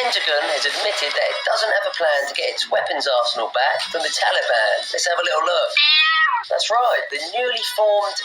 Pentagon has admitted that it doesn't have a plan to get its weapons arsenal back from the Taliban. Let's have a little look. That's right, the newly formed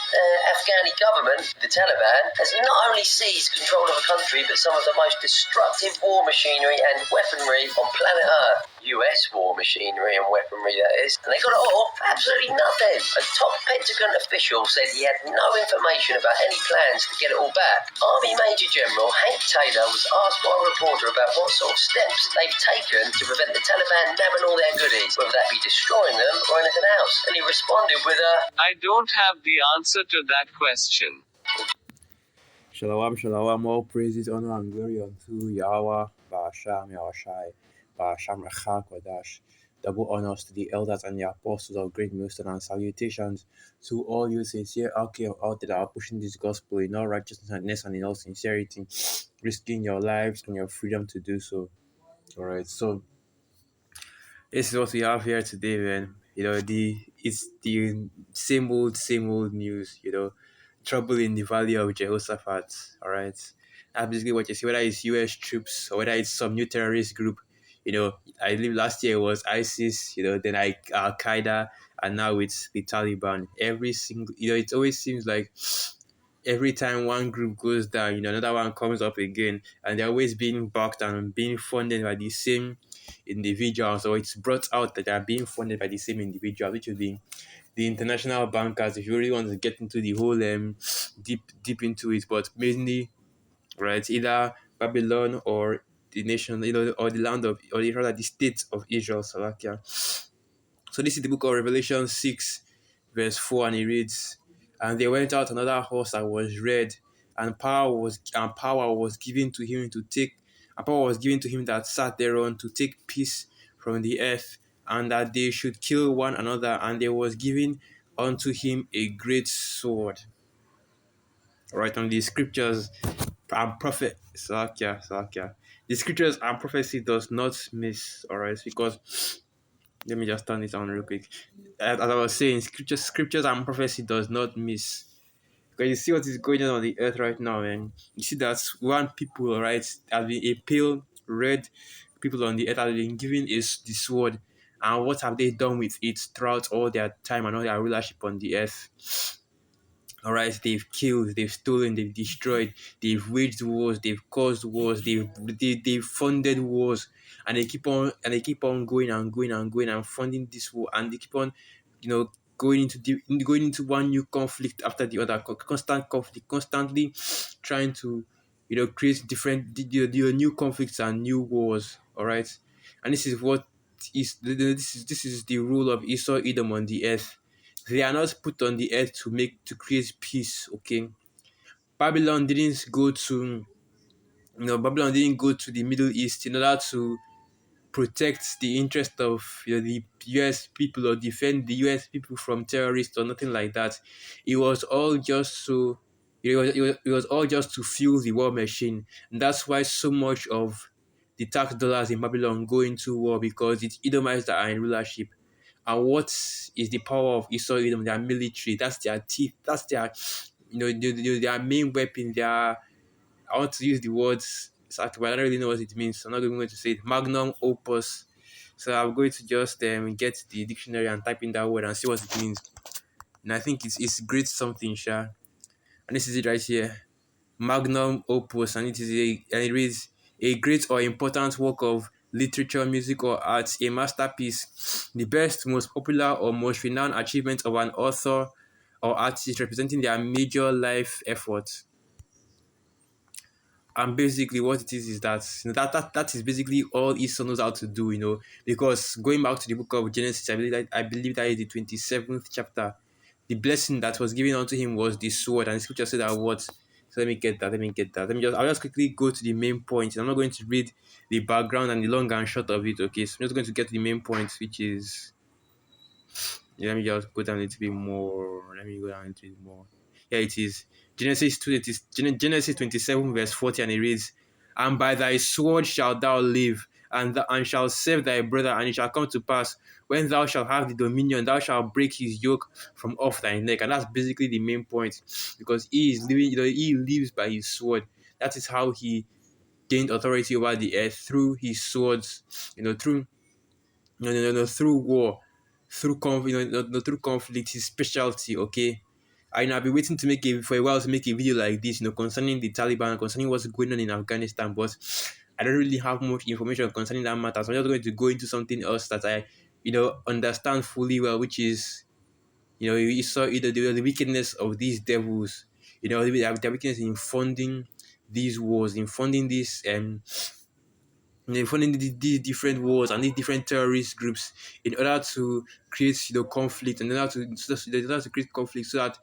Afghani government, the Taliban, has not only seized control of the country, but some of the most destructive war machinery and weaponry on planet Earth. US war machinery and weaponry, that is. And they got it all for absolutely nothing. A top Pentagon official said he had no information about any plans to get it all back. Army Major General Hank Taylor was asked by a reporter about what sort of steps they've taken to prevent the Taliban nabbing all their goodies, whether that be destroying them or anything else. And he responded with I don't have the answer to that question. Shalom, shalom, all praises, honor, and glory unto Yahweh, Ba'asham, Yahushai, Ba'asham, Rechak, Wadash. Double honors to the elders and the apostles of Great Millstone, and salutations to all you sincere out there that are pushing this gospel in all righteousness and in all sincerity, risking your lives and your freedom to do so. Alright, so this is what we have here today, man. It's the same old news, trouble in the valley of Jehoshaphat. All right, that's basically what you see, whether it's US troops or whether it's some new terrorist group. I believe last year it was ISIS, then Al Qaeda, and now it's the Taliban. Every single, it always seems like every time one group goes down, another one comes up again, and they're always being backed and being funded by the same individuals, or it's brought out that they're being funded by the same individual, which would be the international bankers. If you really want to get into the whole deep into it, but mainly, right, either Babylon or the nation, or the land of, or rather the state of Israel, Salakia. So this is the book of Revelation 6, verse 4, and it reads, "And there went out another horse that was red, and power was given to him to take, and power was given to him that sat thereon to take peace from the earth, and that they should kill one another, and there was given unto him a great sword." Right, on the scriptures and prophet Salakia. The scriptures and prophecy does not miss, alright, because let me just turn it on real quick. As I was saying, scriptures and prophecy does not miss. Because you see what is going on the earth right now, and you see that one people, right, has been a pale red people on the earth have been given is the sword, and what have they done with it throughout all their time and all their rulership on the earth? All right, they've killed, they've stolen, they've destroyed, they've waged wars, they've caused wars, they've funded wars, and they keep on going and funding this war, and they keep on, going into one new conflict after the other, constant conflict, constantly trying to, create different new conflicts and new wars. All right, and this is what this is the rule of Esau Edom on the earth. They are not put on the earth to create peace. Okay, Babylon didn't go to Babylon didn't go to the Middle East in order to protect the interest of the US people or defend the US people from terrorists or nothing like that. It was all just it was all just to fuel the war machine, and that's why so much of the tax dollars in Babylon go into war, because it's Edomites that are in rulership. And what is the power of Esau Edom? Their military. That's their teeth. That's their their main weapon. I want to use the words, but I don't really know what it means. So I'm not even going to say it. Magnum opus. So I'm going to just get the dictionary and type in that word and see what it means. And I think it's great something, Sha. And this is it right here. Magnum opus, and it reads a great or important work of literature, music, or art, a masterpiece, the best, most popular, or most renowned achievement of an author or artist representing their major life effort. And basically what it is that that is basically all Esau knows how to do, because going back to the book of Genesis, I believe that is the 27th chapter. The blessing that was given unto him was the sword, and the scripture said that what. So let me get that. I'll just quickly go to the main point. I'm not going to read the background and the long and short of it. Okay, so I'm just going to get to the main point, which is, let me just go down a little bit more. Yeah, it is Genesis 27 verse 40, and it reads, "And by thy sword shalt thou live, and shalt save thy brother, and it shall come to pass, when thou shalt have the dominion, thou shalt break his yoke from off thy neck." And that's basically the main point, because he is living, he lives by his sword. That is how he gained authority over the earth through his swords, through through war, through through conflict, his specialty. Okay, I've been waiting to for a while to make a video like this, concerning the Taliban, concerning what's going on in Afghanistan, but I don't really have much information concerning that matter. So I'm just going to go into something else that I, understand fully well, which is, you saw the wickedness of these devils, the wickedness in funding these wars, in funding these funding these different wars and these different terrorist groups in order to create conflict, and in order to create conflict so that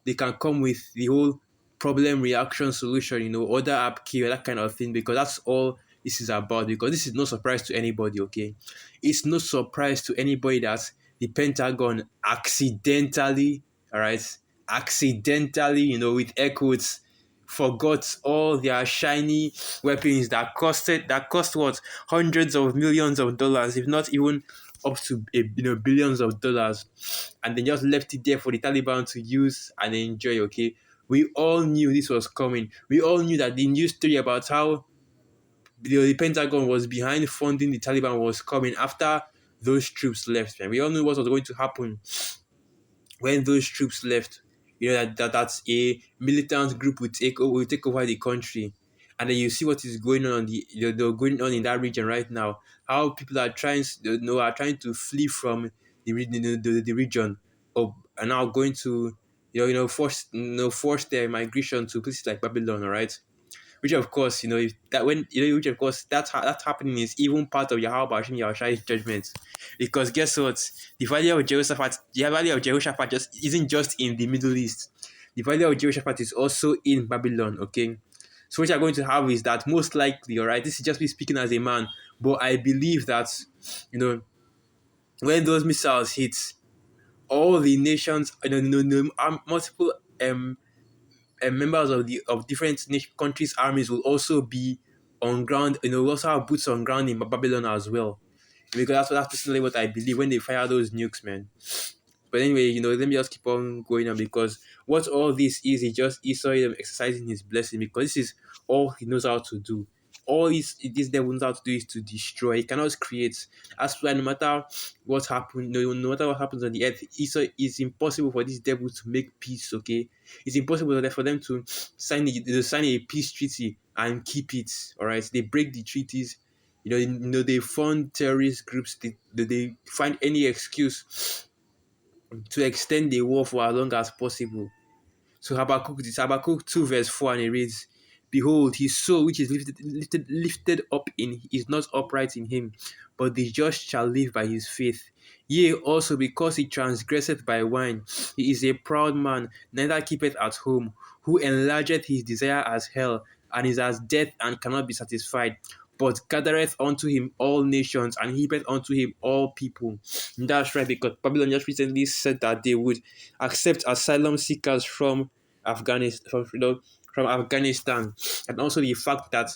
they can come with the whole problem reaction solution, order upkeep, that kind of thing, because that's all this is about. Because this is no surprise to anybody, okay? It's no surprise to anybody that the Pentagon accidentally, all right, accidentally, with air quotes, forgot all their shiny weapons that cost what, hundreds of millions of dollars, if not even up to billions of dollars, and then just left it there for the Taliban to use and enjoy. Okay, we all knew this was coming. We all knew that the news story about how the Pentagon was behind funding the Taliban was coming after those troops left. Man, we all knew what was going to happen when those troops left. That's a militant group will take over the country, and then you see what is going on going on in that region right now. How people are trying to flee from the region, or are now going to force their migration to places like Babylon. All right, which of course, if that when which of course that's happening is even part of Yahweh Bashim Yahushai's judgment, because guess what, the valley of Jehoshaphat just isn't just in the Middle East. The valley of Jehoshaphat is also in Babylon. Okay, so what you're going to have is that most likely, all right, this is just me speaking as a man, but I believe that when those missiles hit, all the nations, multiple members of different countries' armies will also be on ground. We also have boots on ground in Babylon as well, because that's personally what I believe when they fire those nukes, man. But anyway, let me just keep on going on, because what all this is just Esau exercising his blessing, because this is all he knows how to do. All this devil knows how to do is to destroy. He cannot create. That's why no matter what happens, no matter what happens on the earth, it's impossible for this devil to make peace. Okay, it's impossible for them to sign a peace treaty and keep it. All right, they break the treaties. They fund terrorist groups. They find any excuse to extend the war for as long as possible. So Habakkuk 2 verse 4, and it reads, "Behold, his soul which is lifted up is not upright in him, but the just shall live by his faith. Yea, also because he transgresseth by wine, he is a proud man, neither keepeth at home, who enlargeth his desire as hell, and is as death and cannot be satisfied, but gathereth unto him all nations, and heapeth unto him all people." And that's right, because Babylon just recently said that they would accept asylum seekers from Afghanistan, from Afghanistan, and also the fact that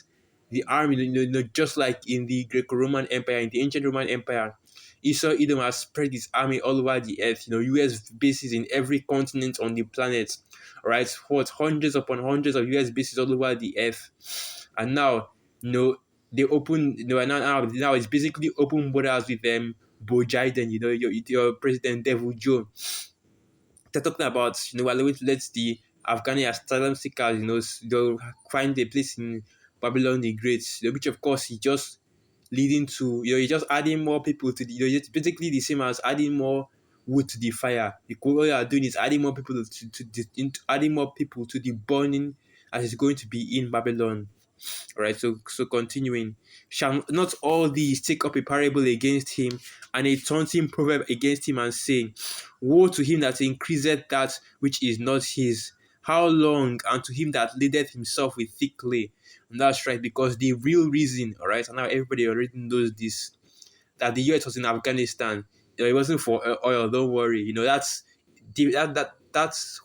the army, just like in the Greco-Roman Empire, in the ancient Roman Empire, Esau Edom has spread his army all over the earth. US bases in every continent on the planet. Right, what, hundreds upon hundreds of US bases all over the earth, and now they open, now it's basically open borders with Bo Jiden, your President Devil Joe. They're talking about, we're going to let the Afghani asylum seekers, they'll find a place in Babylon the Great, which of course is just leading to, you're just adding more people to it's basically the same as adding more wood to the fire. Because what you are doing is adding more people adding more people to the burning as it's going to be in Babylon. All right, so continuing, shall not all these take up a parable against him, and a taunting proverb against him, and say, woe to him that increaseth that which is not his, how long, and to him that ladeth himself with thick clay. And that's right, because the real reason, all right, and now everybody already knows this, that the US was in Afghanistan, it wasn't for oil, don't worry, that's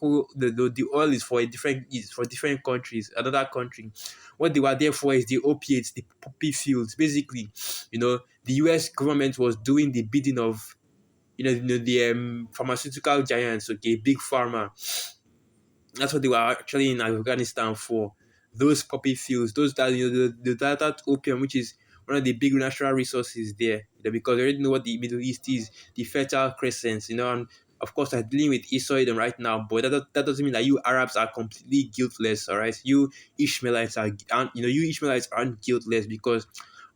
who the oil is for different countries, another country. What they were there for is the opiates, the poppy fields. Basically, the US government was doing the bidding of the pharmaceutical giants, okay, big pharma. That's what they were actually in Afghanistan for. those poppy fields, those that that opium, which is one of the big natural resources there, because they already know what the Middle East is, the Fertile Crescent, and of course, I'm dealing with Esau Edom right now, but that doesn't mean that you Arabs are completely guiltless, all right? You Ishmaelites you Ishmaelites aren't guiltless, because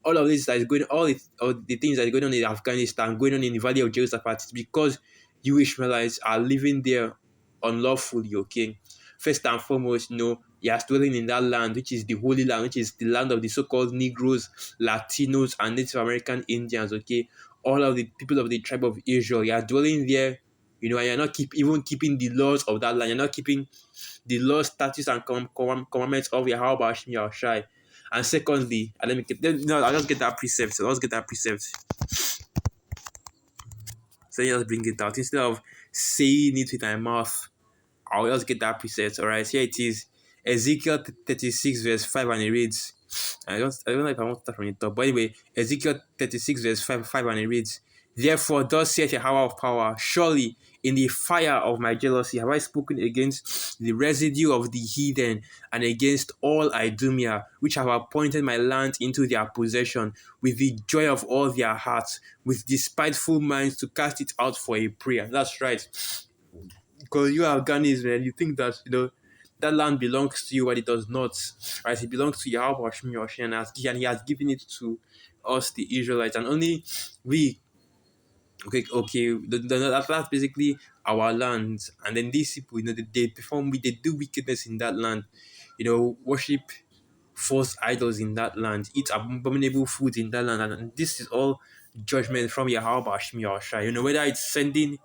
all of this that is going, all the things that are going on in Afghanistan, going on in the Valley of Jehoshaphat, it's because you Ishmaelites are living there unlawfully, okay? First and foremost, you are dwelling in that land, which is the Holy Land, which is the land of the so-called Negroes, Latinos, and Native American Indians, okay? All of the people of the tribe of Israel, you are dwelling there, and you're not keeping the laws of that land. You're not keeping the laws, statutes, and commandments of Yahweh Hashem Yahushai. And secondly, and let me I'll just get that precept. So let's get that precept. So just bring it out instead of saying it with my mouth. I'll just get that precept. All right, here it is. Ezekiel 36 verse 5, and it reads. I don't know if I want to start from the top, but anyway, Ezekiel 36 verse 5, and it reads, "Therefore, thus saith Yahweh of power, surely in the fire of my jealousy have I spoken against the residue of the heathen and against all Idumea, which have appointed my land into their possession, with the joy of all their hearts, with despiteful minds to cast it out for a prayer." That's right. Because you are Ghanaians, man, you think that that land belongs to you, but it does not. Right? It belongs to Yahweh Hashem Yahushua, and He has given it to us, the Israelites, and only we. Okay. That's basically our land, and then these people, they do wickedness in that land, worship false idols in that land, eat abominable food in that land, and this is all judgment from Yahweh Hashem Yahushua. Whether it's sending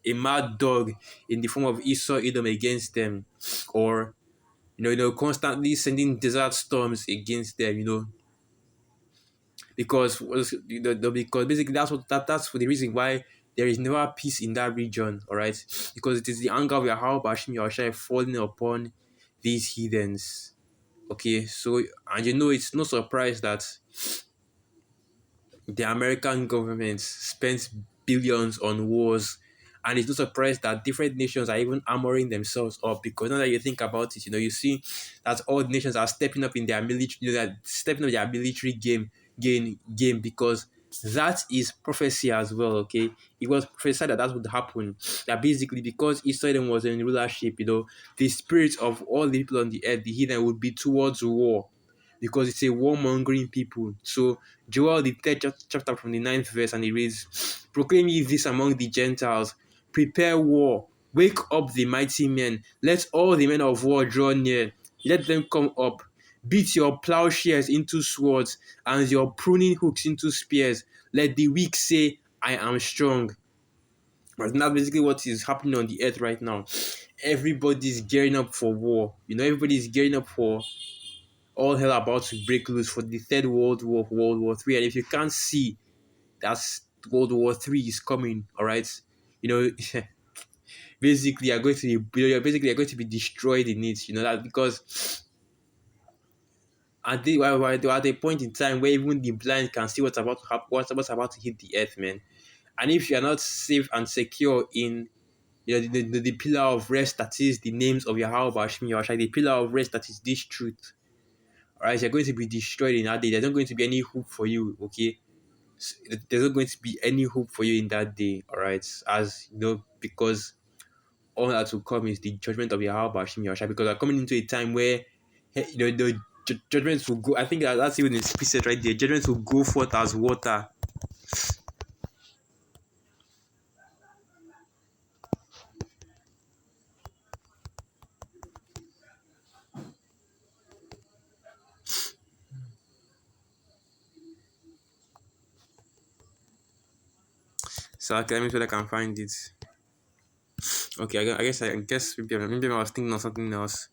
a mad dog in the form of Esau Edom against them, or constantly sending desert storms against them, because because basically that's for the reason why there is never peace in that region, all right? Because it is the anger of Yahweh Hashem Yahushua falling upon these heathens. Okay, so and it's no surprise that the American government spends billions on wars, and it's no surprise that different nations are even armoring themselves up, because now that you think about it, you see that all nations are stepping up in their military, they're stepping up their military game, because that is prophecy as well, okay? It was prophesied that would happen. That basically, because Israel was in rulership, the spirits of all the people on the earth, the heathen, would be towards war, because it's a warmongering people. So Joel, the third chapter from the 9th verse, and it reads, "Proclaim ye this among the Gentiles, prepare war, wake up the mighty men, let all the men of war draw near, let them come up, beat your plowshares into swords, and your pruning hooks into spears, let the weak say, I am strong." But now basically what is happening on the earth right now, everybody's gearing up for war. Everybody's gearing up for all hell about to break loose, for the third World War, World War III. And if you can't see that World War III is coming, all right, basically you're going to be destroyed in it. That because at the point in time where even the blind can see what's about to happen, what's about to hit the earth, man. And if you are not safe and secure in the pillar of rest, that is the names of Yahweh Hashem Yahushua, the pillar of rest, that is this truth, alright, you're going to be destroyed in that day. There's not going to be any hope for you, okay? There's not going to be any hope for you in that day, alright? As because all that will come is the judgment of Yahweh Hashem Yahushua, because we're coming into a time where the judgments will go. I think that's even in preset right there. Judgments will go forth as water. So let me see if I can find it. Okay, I guess maybe I was thinking of something else.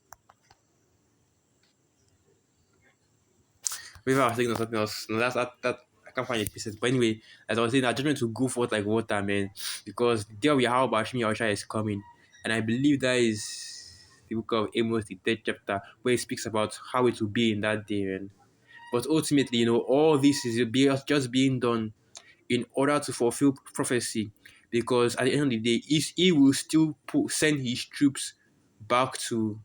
Maybe I was thinking of something else. No, that I can't find it pieces. But anyway, as I was saying, that judgment will go forth like water, man. Because the day of Yahweh Hashem Yahushua is coming. And I believe that is the book of Amos, the 3rd chapter, where it speaks about how it will be in that day, man. But ultimately, all this is just being done in order to fulfill prophecy. Because at the end of the day, he will still send his troops back to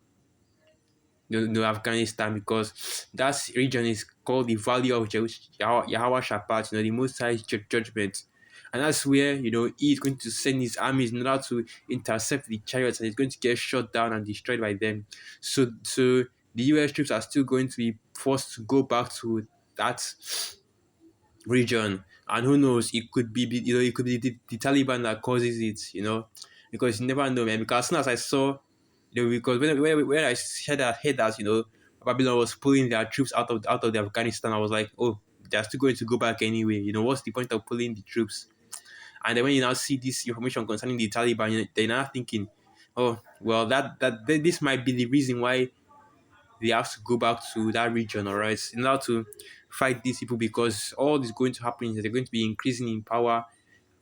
Afghanistan, because that region is called the Valley of Yahweh Shaphat, the Most High Judgment. And that's where, he is going to send his armies in order to intercept the chariots, and it's going to get shot down and destroyed by them. So the US troops are still going to be forced to go back to that region. And who knows, it could be, it could be the Taliban that causes it, because you never know, man. Because as soon as I saw, because when I heard that, Babylon was pulling their troops out of the Afghanistan, I was like, oh, they're still going to go back anyway. What's the point of pulling the troops? And then when you now see this information concerning the Taliban, they're now thinking, oh, well, this might be the reason why they have to go back to that region, all right, in order to fight these people, because all this is going to happen is they're going to be increasing in power,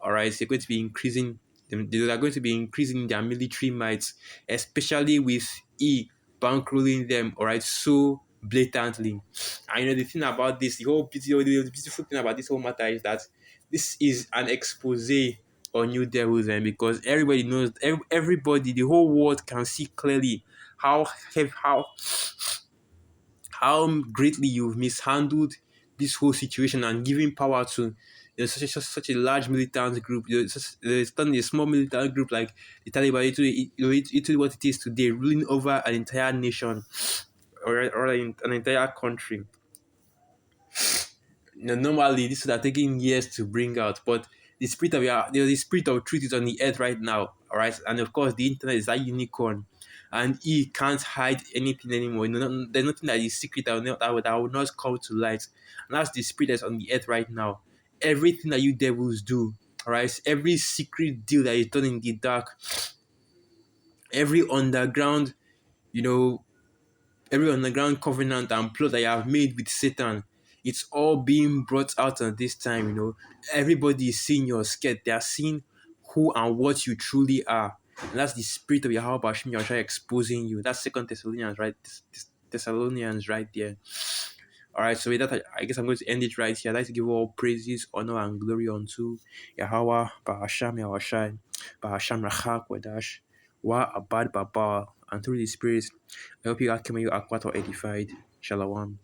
all right. They're going to be increasing. They are going to be increasing their military might, especially with bankrolling them, all right, so blatantly. And the thing about this, the beautiful thing about this whole matter is that this is an expose on New Devils, and because everybody knows, everybody, the whole world can see clearly how how how greatly you've mishandled this whole situation and giving power to such a large militant group. It's turning a small militant group like the Taliban into what it is today, ruling over an entire nation, or an entire country. Normally this would have taken years to bring out, but the spirit of truth is on the earth right now, all right. And of course, the internet is that unicorn, and he can't hide anything anymore. There's nothing that is secret that will not come to light, and that's the spirit that's on the earth right now. Everything that you devils do, all right, every secret deal that is done in the dark, every underground, you know, every underground covenant and plot that you have made with Satan, it's all being brought out at this time. Everybody is seeing your skirt. They are seeing who and what you truly are. And that's the spirit of Yahweh Bashim Yahshua exposing you. That's Second Thessalonians, right? Thessalonians, right there. All right, so with that, I guess I'm going to end it right here. I'd like to give all praises, honor, and glory unto Yahweh, Bahasham Yahushai, Bahasham Rachak Wadash, Wa Abad Baba, and through the Spirit. I hope you are coming, you are quite edified. Shalom.